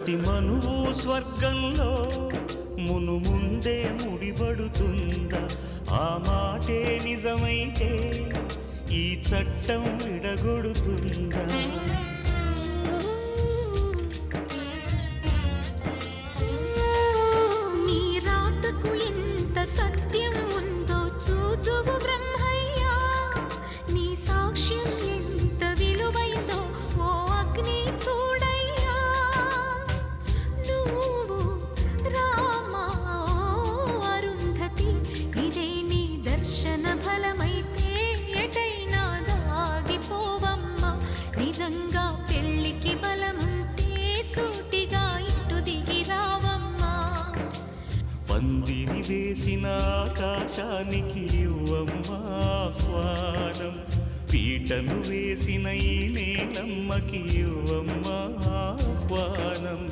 ప్రతి మనువు స్వర్గంలో ముందే ముడిపడుతుందా? ఆ మాటే నిజమైతే ఈ చట్టం విడగొడుతుందా? నీ రాతకు ఎంత సత్యం ఉందో చూదువు బ్రహ్మయ్యా, నీ సాక్ష్యం ఎంత విలువైందో ఓ అగ్ని చూడయ్యా. నువ్వు రామా అరుంధతి, ఇదే నీ దర్శన ఫలమైతే ఎటైనా దాగిపోవమ్మా. నిజంగా పెళ్ళికి బలముంటే సూటిగా ఇటు దిగి రావమ్మా. పందిరి వేసిన ఆకాశానికి ఇవ్వమ్మా ఆహ్వానం, పీటను వేసిన ఈ నేలమ్మకి ఇవ్వమ్మా ఆహ్వానం.